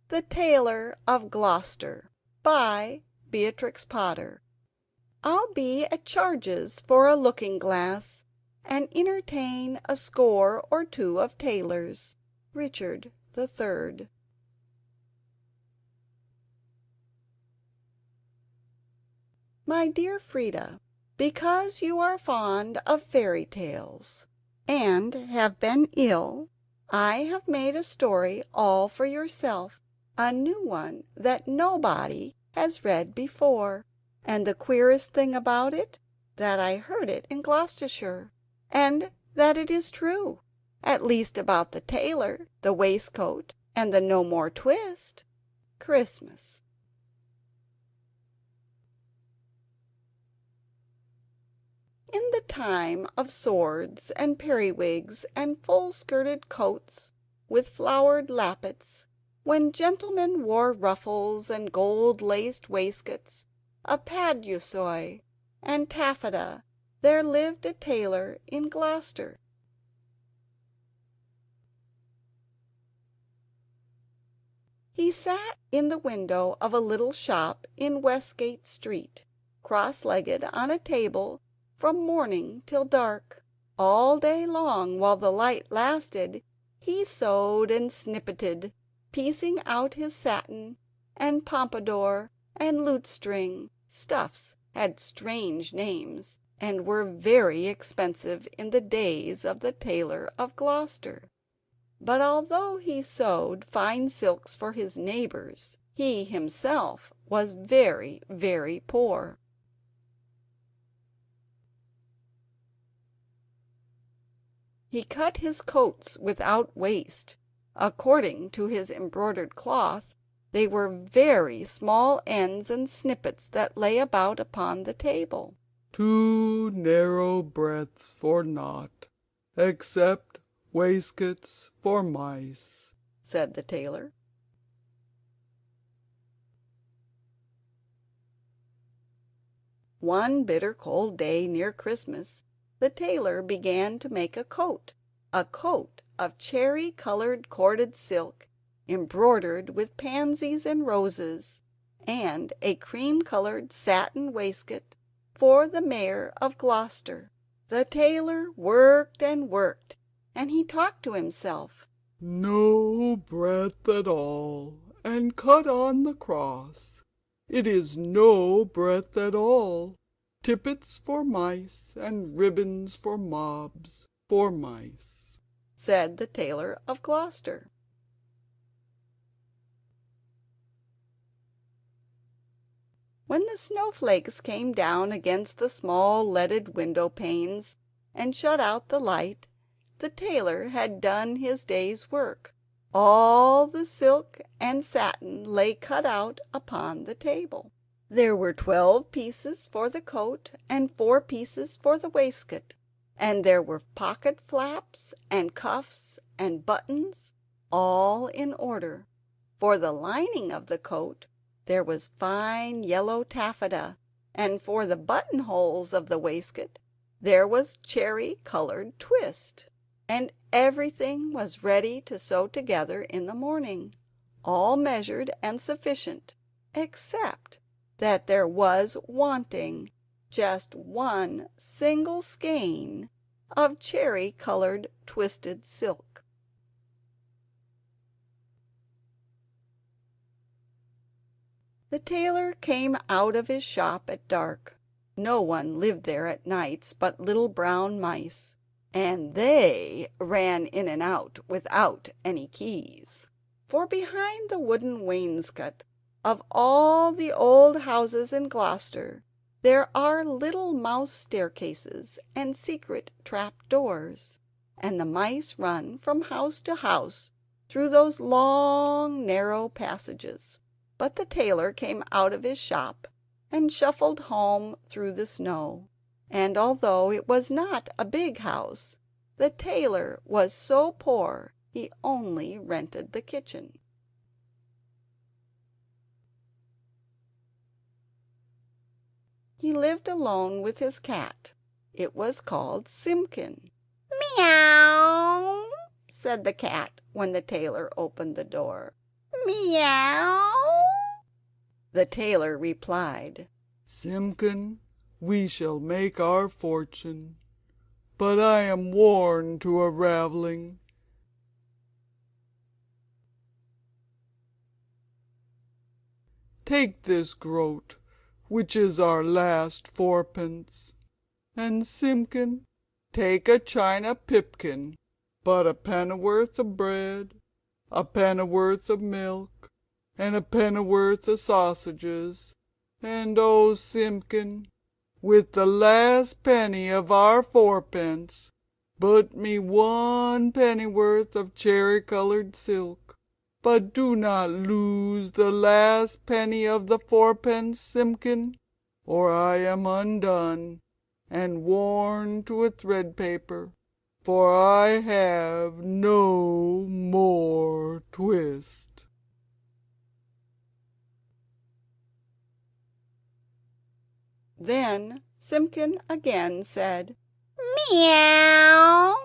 The Tailor of Gloucester, by Beatrix Potter. I'll be at charges for a looking-glass, and entertain a score or two of tailors. Richard III. My dear Frida, because you are fond of fairy tales, and have been ill, I have made a story all for yourself, a new one that nobody has read before. And the queerest thing about it, that I heard it in Gloucestershire, and that it is true, at least about the tailor, the waistcoat, and the no more twist. Christmas. In the time of swords and periwigs and full-skirted coats with flowered lappets, when gentlemen wore ruffles and gold-laced waistcoats of paduasoy and taffeta, there lived a tailor in Gloucester. He sat in the window of a little shop in Westgate Street, cross-legged on a table from morning till dark. All day long, while the light lasted, he sewed and snippeted, piecing out his satin and pompadour and lutestring. Stuffs had strange names, and were very expensive in the days of the Tailor of Gloucester. But although he sewed fine silks for his neighbours, he himself was very, very poor. He cut his coats without waist. According to his embroidered cloth, they were very small ends and snippets that lay about upon the table. "Two narrow breadths for naught, except waistcoats for mice," said the tailor. One bitter cold day near Christmas, the tailor began to make a coat of cherry-coloured corded silk, embroidered with pansies and roses, and a cream-coloured satin waistcoat for the Mayor of Gloucester. The tailor worked and worked, and he talked to himself. "No breadth at all, and cut on the cross. It is no breadth at all. Tippets for mice, and ribbons for mobs for mice," said the Tailor of Gloucester. When the snowflakes came down against the small leaded window-panes and shut out the light, the tailor had done his day's work. All the silk and satin lay cut out upon the table. There were 12 pieces for the coat and 4 pieces for the waistcoat, and there were pocket flaps and cuffs and buttons, all in order. For the lining of the coat there was fine yellow taffeta, and for the buttonholes of the waistcoat there was cherry-coloured twist, and everything was ready to sew together in the morning, all measured and sufficient, except that there was wanting just one single skein of cherry-coloured twisted silk. The tailor came out of his shop at dark. No one lived there at nights but little brown mice, and they ran in and out without any keys. For behind the wooden wainscot of all the old houses in Gloucester there are little mouse staircases and secret trap-doors, and the mice run from house to house through those long narrow passages. But the tailor came out of his shop and shuffled home through the snow, and although it was not a big house, the tailor was so poor he only rented the kitchen. He lived alone with his cat. It was called Simpkin. "Meow," said the cat when the tailor opened the door. Meow. The tailor replied, "Simpkin, we shall make our fortune, but I am worn to a ravelling. Take this groat, which is our last fourpence, and Simpkin, take a china pipkin, but a pennyworth of bread, a pennyworth of milk, and a pennyworth of sausages, and oh, Simpkin, with the last penny of our fourpence, put me one pennyworth of cherry-coloured silk. But do not lose the last penny of the fourpence, Simpkin, or I am undone and worn to a thread-paper, for I have no more twist." Then Simpkin again said, "Meow,"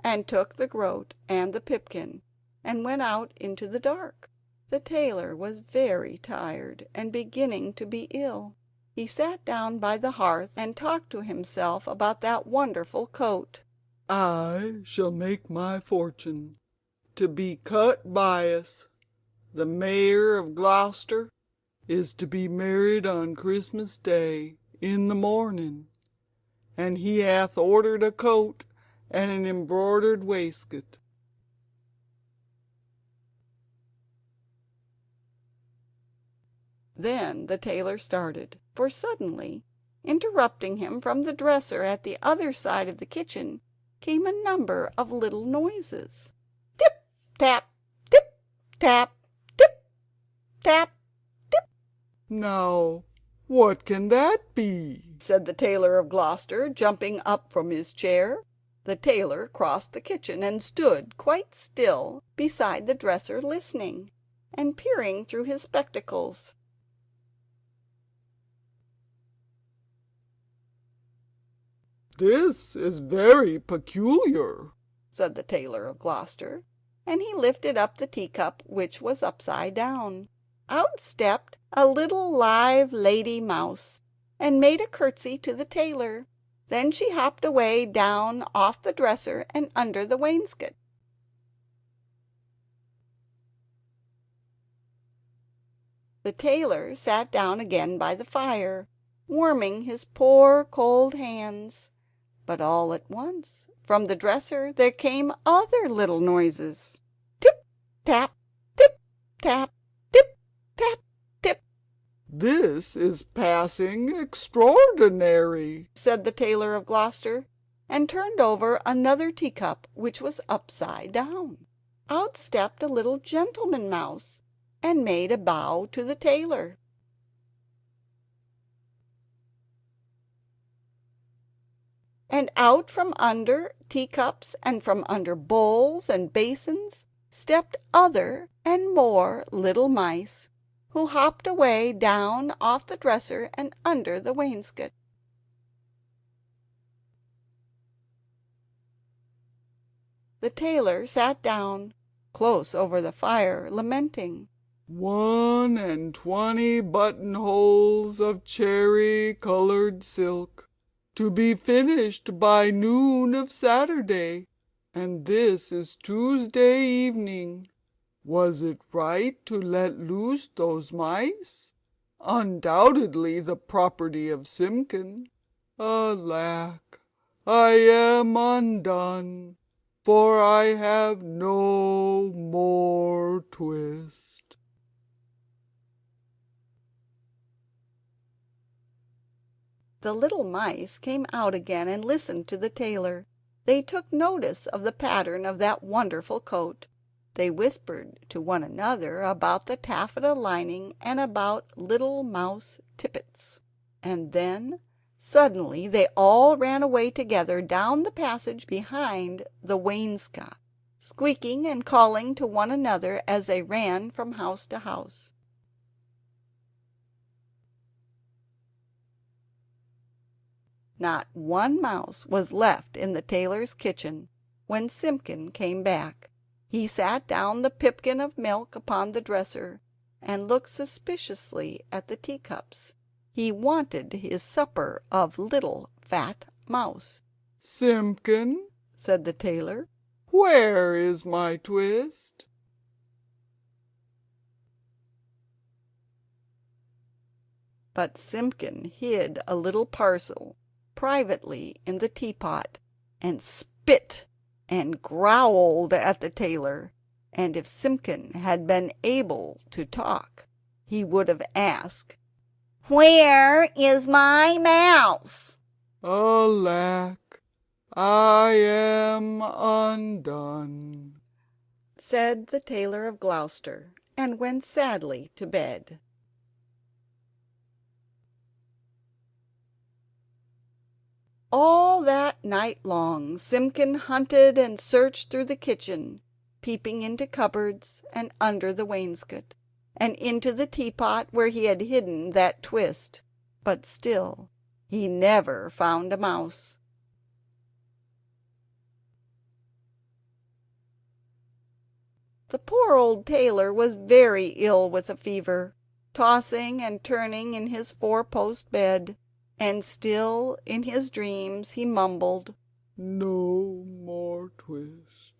and took the groat and the pipkin, and went out into the dark. The tailor was very tired, and beginning to be ill. He sat down by the hearth and talked to himself about that wonderful coat. "I shall make my fortune. To be cut bias, the Mayor of Gloucester, is to be married on Christmas Day in the morning, and he hath ordered a coat and an embroidered waistcoat. Then the tailor started, for suddenly, interrupting him from the dresser at the other side of the kitchen, came a number of little noises. Tip tap, tip tap, tip tap, tip. "Now, what can that be?" said the Tailor of Gloucester, jumping up from his chair. The tailor crossed the kitchen and stood quite still beside the dresser, listening, and peering through his spectacles. "This is very peculiar," said the Tailor of Gloucester, and he lifted up the teacup, which was upside down. Out stepped a little live lady mouse, and made a curtsy to the tailor. Then she hopped away down off the dresser and under the wainscot. The tailor sat down again by the fire, warming his poor cold hands. But all at once, from the dresser, there came other little noises. Tip tap, tip tap, tip tap, tip. "This is passing extraordinary," said the Tailor of Gloucester, and turned over another teacup which was upside down. Out stepped a little gentleman mouse, and made a bow to the tailor. And out from under teacups and from under bowls and basins stepped other and more little mice, who hopped away down off the dresser and under the wainscot. The tailor sat down close over the fire, lamenting. 120 buttonholes of cherry-coloured silk, to be finished by noon of Saturday, and this is Tuesday evening. Was it right to let loose those mice? Undoubtedly the property of Simpkin. Alack, I am undone, for I have no more twist. The little mice came out again and listened to the tailor. They took notice of the pattern of that wonderful coat. They whispered to one another about the taffeta lining and about little mouse tippets. And then suddenly they all ran away together down the passage behind the wainscot, squeaking and calling to one another as they ran from house to house. Not one mouse was left in the tailor's kitchen when Simpkin came back. He sat down the pipkin of milk upon the dresser, and looked suspiciously at the teacups. He wanted his supper of little fat mouse. "Simpkin," said the tailor, "where is my twist?" but Simpkin hid a little parcel privately in the teapot, and spit and growled at the tailor, and if Simpkin had been able to talk he would have asked, "Where is my mouse?" "Alack, I am undone," said the Tailor of Gloucester, and went sadly to bed. All that night long Simpkin hunted and searched through the kitchen, peeping into cupboards, and under the wainscot, and into the teapot where he had hidden that twist, but still he never found a mouse. The poor old tailor was very ill with a fever, tossing and turning in his four-post bed, and still in his dreams he mumbled, "No more twist,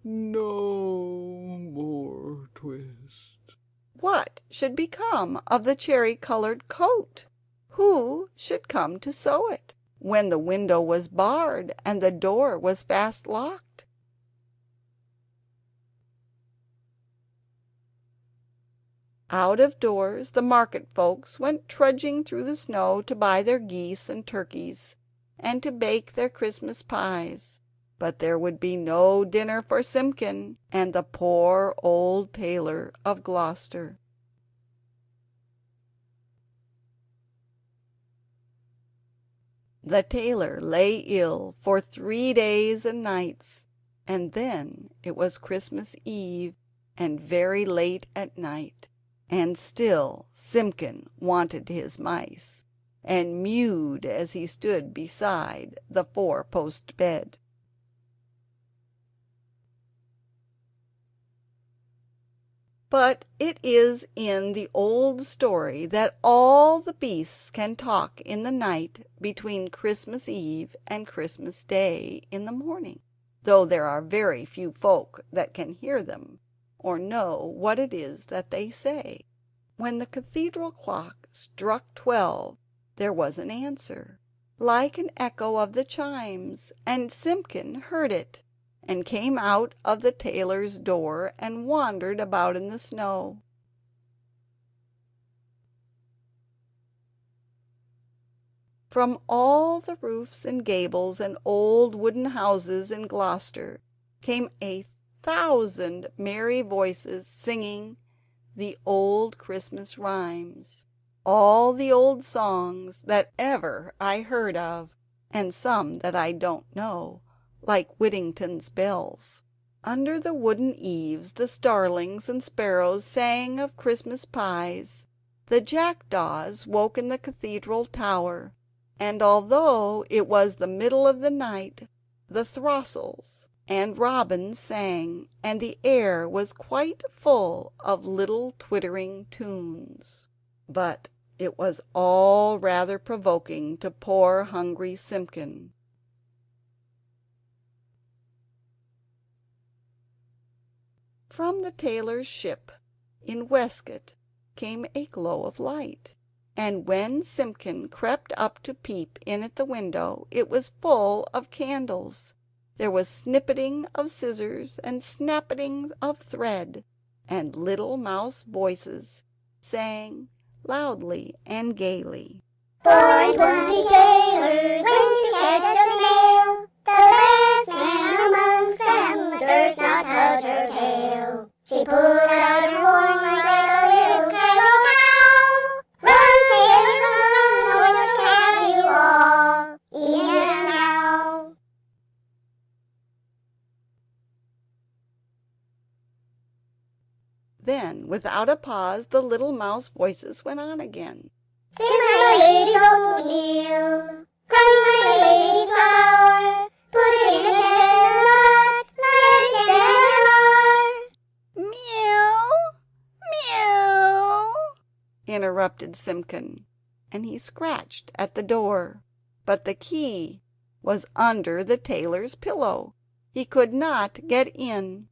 no more twist." What should become of the cherry-coloured coat? Who should come to sew it, when the window was barred and the door was fast locked? Out of doors the market folks went trudging through the snow to buy their geese and turkeys, and to bake their Christmas pies, but there would be no dinner for Simpkin and the poor old Tailor of Gloucester. The tailor lay ill for 3 days and nights, and then it was Christmas Eve and very late at night, and still Simpkin wanted his mice, and mewed as he stood beside the four-post bed. But it is in the old story that all the beasts can talk in the night between Christmas Eve and Christmas Day in the morning, though there are very few folk that can hear them, or know what it is that they say. When the cathedral clock struck 12 there was an answer, like an echo of the chimes, and Simpkin heard it, and came out of the tailor's door and wandered about in the snow. From all the roofs and gables and old wooden houses in Gloucester came 1,000 merry voices singing the old Christmas rhymes, all the old songs that ever I heard of, and some that I don't know, like Whittington's bells. Under the wooden eaves the starlings and sparrows sang of Christmas pies, the jackdaws woke in the cathedral tower, and although it was the middle of the night, the throstles and robins sang, and the air was quite full of little twittering tunes. But it was all rather provoking to poor hungry Simpkin. From the tailor's ship in Westcott came a glow of light, and when Simpkin crept up to peep in at the window it was full of candles. There was snippeting of scissors and snapping of thread, and little mouse voices sang loudly and gaily. 420 tailors went to catch a snail. The best man amongst them durst not touch her tail. She pulled out her horn like a little cattle cow. Run, tailors, run, or we'll have you all in and out. Then, without a pause, the little mouse voices went on again. Sing my lady's oatmeal, crumb my lady's flour, put it in a chestnut, let it stand her heart. interrupted Simpkin, and he scratched at the door. But the key was under the tailor's pillow. He could not get in.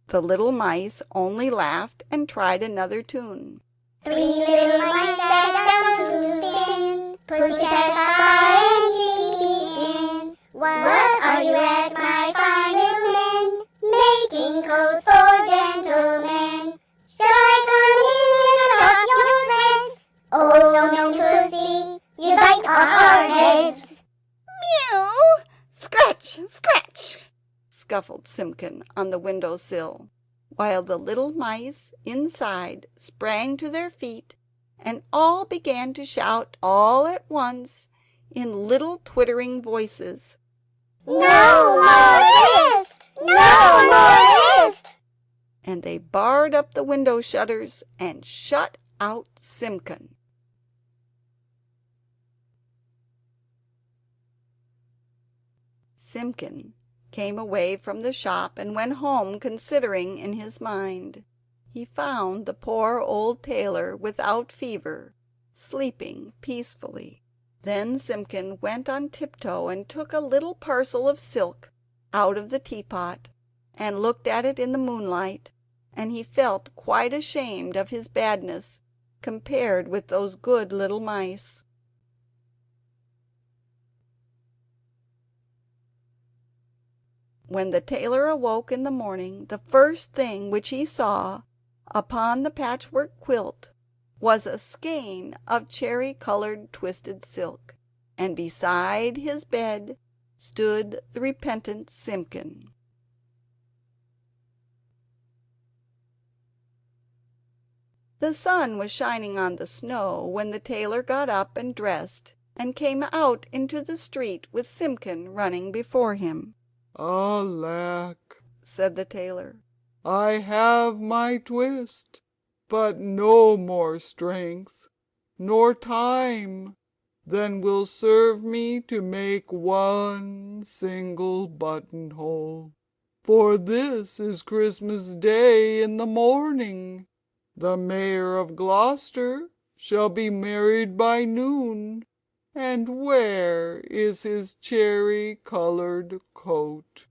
The little mice only laughed and tried another tune. 3 little mice sat down to spin. Pussy said, "Fire and chicken. What are you at, my fine little men? Making coats for gentlemen. Shall I come in and off your threads? Oh, no, no, Pussy, you bite off our heads." Meow! Scratch! Scratch! Scuffled Simpkin on the window sill, while the little mice inside sprang to their feet and all began to shout all at once in little twittering voices, "No more twist! No more twist!" and they barred up the window shutters and shut out Simpkin. Simpkin came away from the shop and went home, considering in his mind. He found the poor old tailor without fever, sleeping peacefully. Then Simpkin went on tiptoe and took a little parcel of silk out of the teapot and looked at it in the moonlight, and he felt quite ashamed of his badness compared with those good little mice. When the tailor awoke in the morning, the first thing which he saw upon the patchwork quilt was a skein of cherry-coloured twisted silk, and beside his bed stood the repentant Simpkin. The sun was shining on the snow when the tailor got up and dressed and came out into the street with Simpkin running before him. "Alack," said the tailor, "I have my twist, but no more strength nor time than will serve me to make one single buttonhole. For this is Christmas Day in the morning. The Mayor of Gloucester shall be married by noon, and where is his cherry-coloured coat?"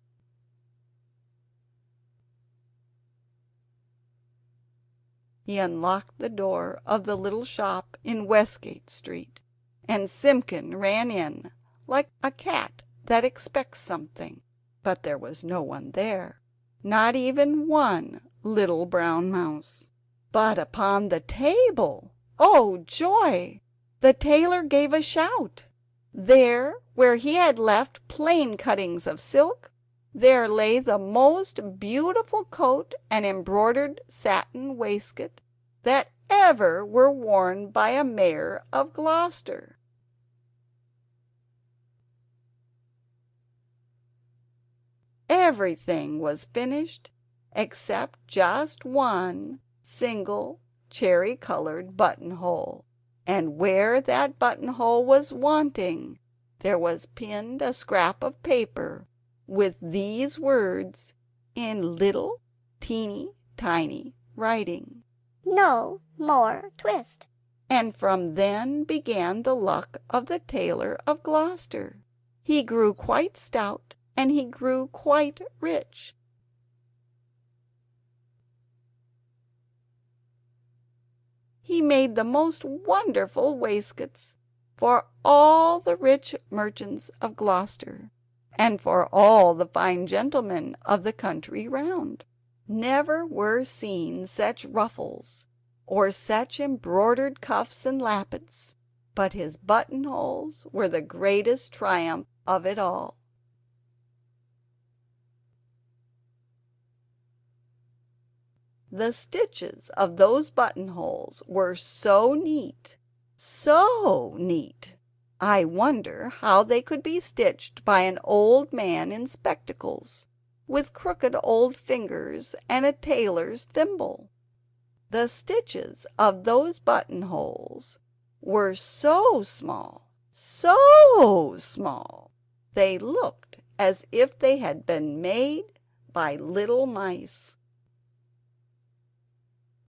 He unlocked the door of the little shop in Westgate Street, and Simpkin ran in like a cat that expects something. But there was no one there, not even one little brown mouse. But upon the table, oh joy! The tailor gave a shout. There, where he had left plain cuttings of silk, there lay the most beautiful coat and embroidered satin waistcoat that ever were worn by a mayor of Gloucester. Everything was finished except just one single cherry-coloured buttonhole, and where that buttonhole was wanting there was pinned a scrap of paper with these words in little teeny tiny writing: "No more twist." And from then began the luck of the Tailor of Gloucester. He grew quite stout, and he grew quite rich. He made the most wonderful waistcoats for all the rich merchants of Gloucester, and for all the fine gentlemen of the country round. Never were seen such ruffles or such embroidered cuffs and lappets, but his buttonholes were the greatest triumph of it all. The stitches of those buttonholes were so neat, so neat, I wonder how they could be stitched by an old man in spectacles, with crooked old fingers and a tailor's thimble. The stitches of those buttonholes were so small, so small, they looked as if they had been made by little mice.